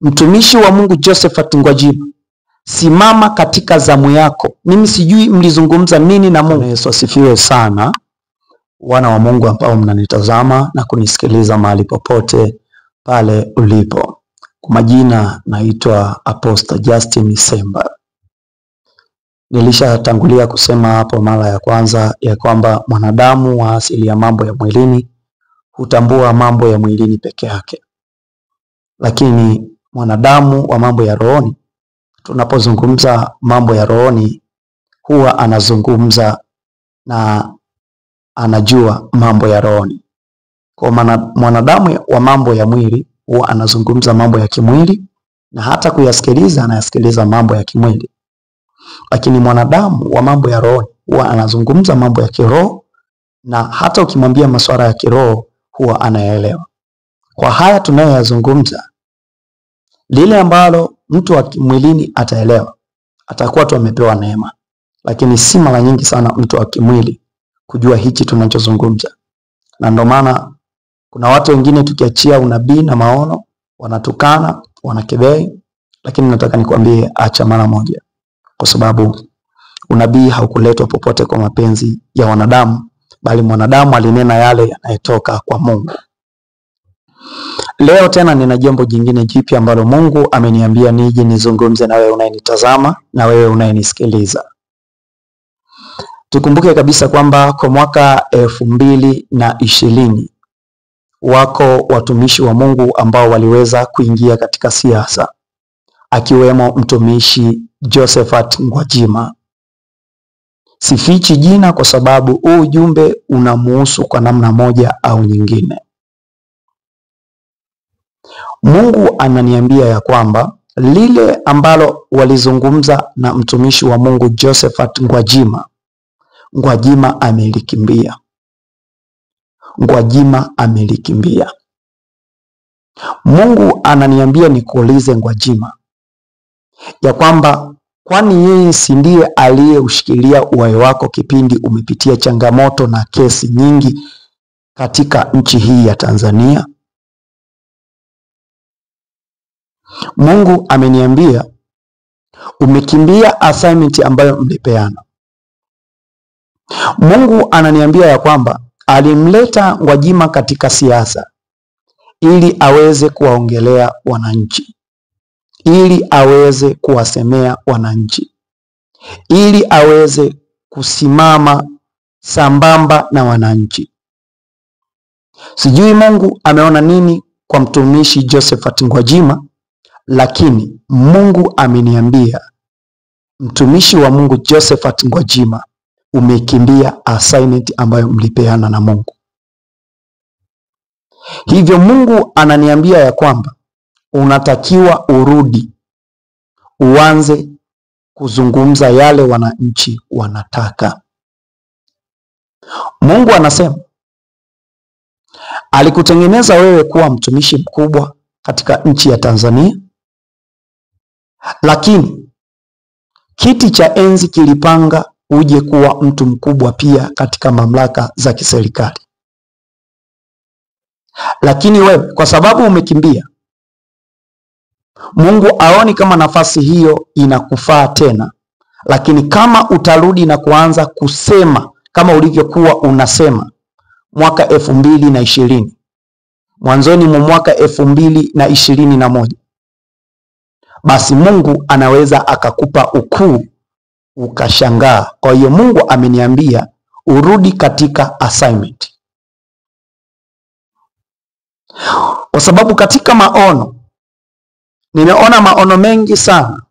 Mtumishi wa Mungu Josephat Gwajima, simama katika zamu yako. Mimi sijui mlizungumza nini na Mungu. Yesu asifiwe sana. Wana wa Mungu ambao mnanitazama na kunisikiliza mahali popote pale ulipo. Kwa majina naitwa Apostle Justin Semba. Nilishatangulia kusema hapo mara ya kwanza ya kwamba mwanadamu wa asili ya mambo ya mwilini hutambua mambo ya mwilini peke yake. Lakini mwanadamu wa mambo ya rohoni, tunapozungumza mambo ya rohoni, huwa anazungumza na anajua mambo ya rohoni. Kwa mwanadamu wa mambo ya mwili huwa anazungumza mambo ya kimwili, na hata kuyasikiliza anayasikiliza mambo ya kimwili. Lakini mwanadamu wa mambo ya rohoni huwa anazungumza mambo ya kiroho, na hata ukimwambia masuala ya kiroho huwa anayaelewa. Kwa haya tunayoyazungumza, lile ambalo mtu wa kimwilini ataelewa, atakuwa tu amepewa neema. Lakini si mara nyingi sana mtu wa kimwili kujua hichi tunachozungumza. Na ndio maana kuna watu wengine tukiachia unabii na maono wanatukana, wanakebei. Lakini nataka nikwambie, acha mara moja, kwa sababu unabii haukuletwa popote kwa mapenzi ya wanadamu, bali mwanadamu alinena yale yanayotoka kwa Mungu. Leo tena nina jambo jingine jipya ambalo Mungu ameniambia nije nizungumze na wewe unayenitazama na wewe unayenisikiliza. Tukumbuke kabisa kwamba kwa mwaka 2020 wako watumishi wa Mungu ambao waliweza kuingia katika siasa, akiwemo mtumishi Josephat Gwajima. Sifichi jina kwa sababu huu ujumbe unamuhusu kwa namna moja au nyingine. Mungu ananiambia ya kwamba lile ambalo walizungumza na mtumishi wa Mungu Josephat Gwajima, Gwajima amelikimbia. Gwajima amelikimbia. Mungu ananiambia nikuulize Gwajima ya kwamba kwani yeye si ndiye aliyeushikilia uhai wako kipindi umepitia changamoto na kesi nyingi katika nchi hii ya Tanzania? Mungu ameniambia umekimbia assignment ambayo mlipeana. Mungu ananiambia ya kwamba alimleta Gwajima katika siasa ili aweze kuwaongelea wananchi, ili aweze kuwasemea wananchi, ili aweze kusimama sambamba na wananchi. Sijui Mungu ameona nini kwa mtumishi Josephat Gwajima, lakini Mungu ameniambia mtumishi wa Mungu Josephat Gwajima umekimbia assignment ambayo mlipeana na Mungu. Hivyo Mungu ananiambia ya kwamba unatakiwa urudi, uanze kuzungumza yale wananchi wanataka. Mungu anasema alikutengeneza wewe kuwa mtumishi mkubwa katika nchi ya Tanzania, lakini kiti cha enzi kilipanga uje kuwa mtu mkubwa pia katika mamlaka za kiserikali. Lakini wewe kwa sababu umekimbia, Mungu aoni kama nafasi hiyo inakufaa tena. Lakini kama utarudi na kuanza kusema kama ulivyokuwa unasema mwaka 2020, mwanzoni mwa mwaka 2021, basi Mungu anaweza akakupa ukuu ukashangaa. Kwa hiyo Mungu ameniambia urudi katika assignment. Kwa sababu katika maono, nimeona maono mengi sana.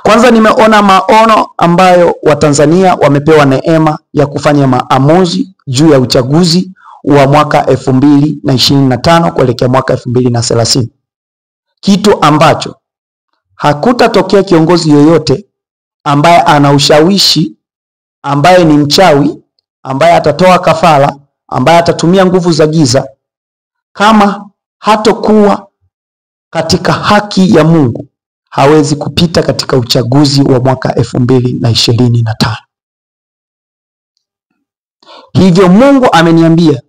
Kwanza nimeona maono ambayo Watanzania wamepewa neema ya kufanya maamuzi juu ya uchaguzi wa mwaka 2025 kuelekea mwaka 2030. Kitu ambacho hakutatokea kiongozi yoyote ambaye ana ushawishi, ambaye ni mchawi, ambaye atatoa kafara, ambaye atatumia nguvu za giza, kama hatokuwa katika haki ya Mungu, hawezi kupita katika uchaguzi wa mwaka 2025. Hivyo Mungu ameniambia,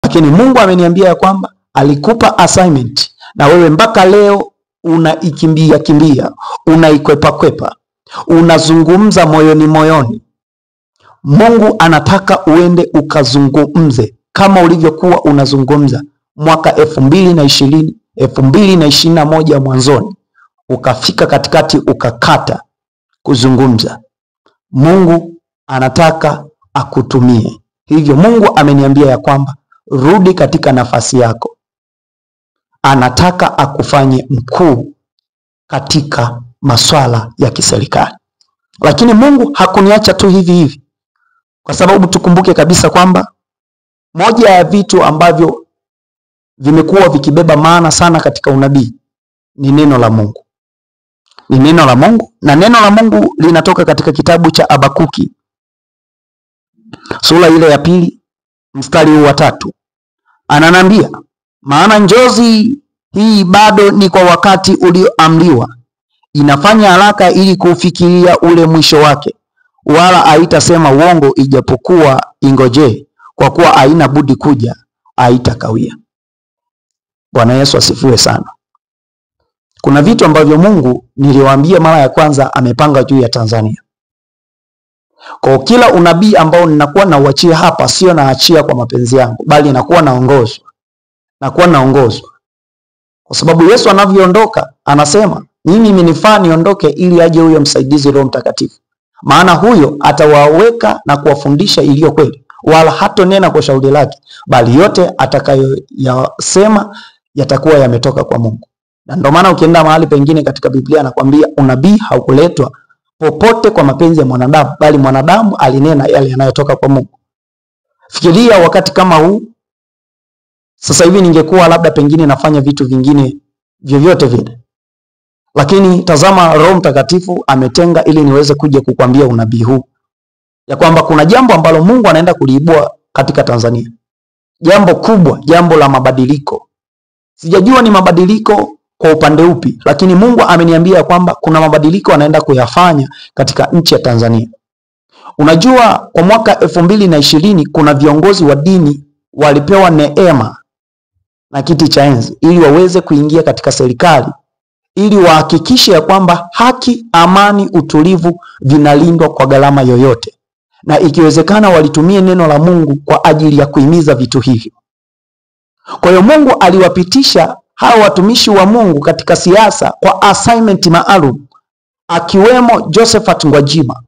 lakini Mungu ameniambia ya kwamba alikupa assignment na wewe mpaka leo unaikimbia, unaikwepa, unazungumza moyoni. Mungu anataka uende ukazungumze kama ulivyokuwa unazungumza mwaka 2020, 2021 mwanzoni, ukafika katikati ukakata kuzungumza. Mungu anataka akutumie. Hivyo Mungu ameniambia ya kwamba rudi katika nafasi yako. Anataka akufanye mkuu katika masuala ya kiserikali. Lakini Mungu hakuniacha tu hivi, kwa sababu tukumbuke kabisa kwamba moja ya vitu ambavyo vimekuwa vikibeba maana sana katika unabii ni neno la Mungu. Ni neno la Mungu, na neno la Mungu linatoka katika kitabu cha Habakuki sura ile ya 2 mstari wa 3. Ananambia, maana njozi hii bado ni kwa wakati ulioamriwa, inafanya haraka ili kufikiria ule mwisho wake, wala haitasema uongo, ijapokuwa ingoje, kwa kuwa haina budi kuja, haitakawia. Bwana Yesu asifiwe sana. Kuna vitu ambavyo Mungu, niliwaambia mara ya kwanza, amepanga juu ya Tanzania. Kwa kila unabii ambao ninakuwa nauachia hapa, sio naachia kwa mapenzi yangu, bali nakuwa naongozwa. Kwa sababu Yesu anavyoondoka anasema, mimi imenifaa niondoke ili aje huyo msaidizi, Roho Mtakatifu. Maana huyo atawaweka na kuwafundisha iliyo kweli, wala hatonena kwa shauri lake, bali yote atakayoyasema yatakuwa yametoka kwa Mungu. Na ndio maana ukienda mahali pengine katika Biblia anakuambia unabii haukuletwa popote kwa mapenzi ya mwanadamu, bali mwanadamu alinena yale yanayotoka kwa Mungu. Fikiria wakati kama huu, sasa hivi ningekuwa labda pengine nafanya vitu vingine vyovyote vile, lakini tazama, Roho Mtakatifu ametenga ili niweze kuja kukwambia unabii huu, ya kwamba kuna jambo ambalo Mungu anaenda kuliibua katika Tanzania. Jambo kubwa, jambo la mabadiliko. Sijajua ni mabadiliko kwa upande upi, lakini Mungu ameniambia kwamba kuna mabadiliko anaenda kuyafanya katika nchi ya Tanzania. Unajua, kwa mwaka 2020 kuna viongozi wa dini walipewa neema na kiti cha enzi ili waweze kuingia katika serikali, ili wahakikishe ya kwamba haki, amani, utulivu vinalindwa kwa gharama yoyote, na ikiwezekana walitumie neno la Mungu kwa ajili ya kuhimiza vitu hivyo. Kwa hiyo Mungu aliwapitisha hao watumishi wa Mungu katika siasa kwa assignment maalum, akiwemo Josephat Gwajima,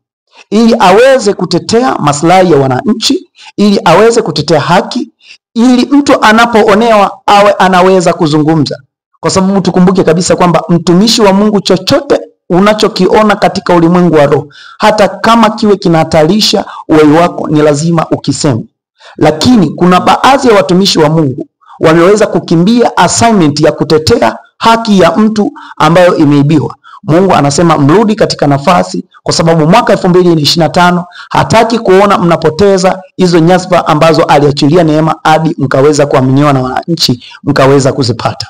ili aweze kutetea maslahi ya wananchi, ili aweze kutetea haki, ili mtu anapoonewa awe anaweza kuzungumza. Kwa sababu tukumbuke kabisa kwamba mtumishi wa Mungu, chochote unachokiona katika ulimwengu wa roho, hata kama kiwe kinahatarisha uhai wako, ni lazima ukiseme. Lakini kuna baadhi ya watumishi wa Mungu wameweza kukimbia assignment ya kutetea haki ya mtu ambayo imeibiwa. Mungu anasema mrudi katika nafasi, kwa sababu mwaka 2025 hataki kuona mnapoteza hizo nyadhifa ambazo aliachilia neema hadi mkaweza kuaminiwa na wananchi, mkaweza kuzipata.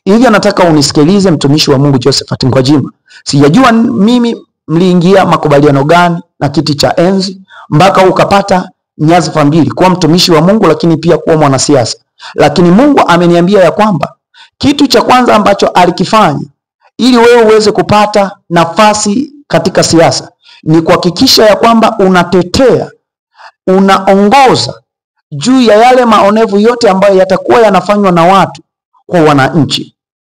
Hivyo nataka unisikilize, mtumishi wa Mungu Josephat Gwajima. Sijajua mimi mliingia makubaliano gani na kiti cha enzi mpaka ukapata nyadhifa mbili, kuwa mtumishi wa Mungu lakini pia kuwa mwanasiasa. Lakini Mungu ameniambia ya kwamba kitu cha kwanza ambacho alikifanya ili wewe uweze kupata nafasi katika siasa ni kuhakikisha ya kwamba unatetea, unaongoza juu ya yale maonevu yote ambayo yatakuwa yanafanywa na watu kwa wananchi.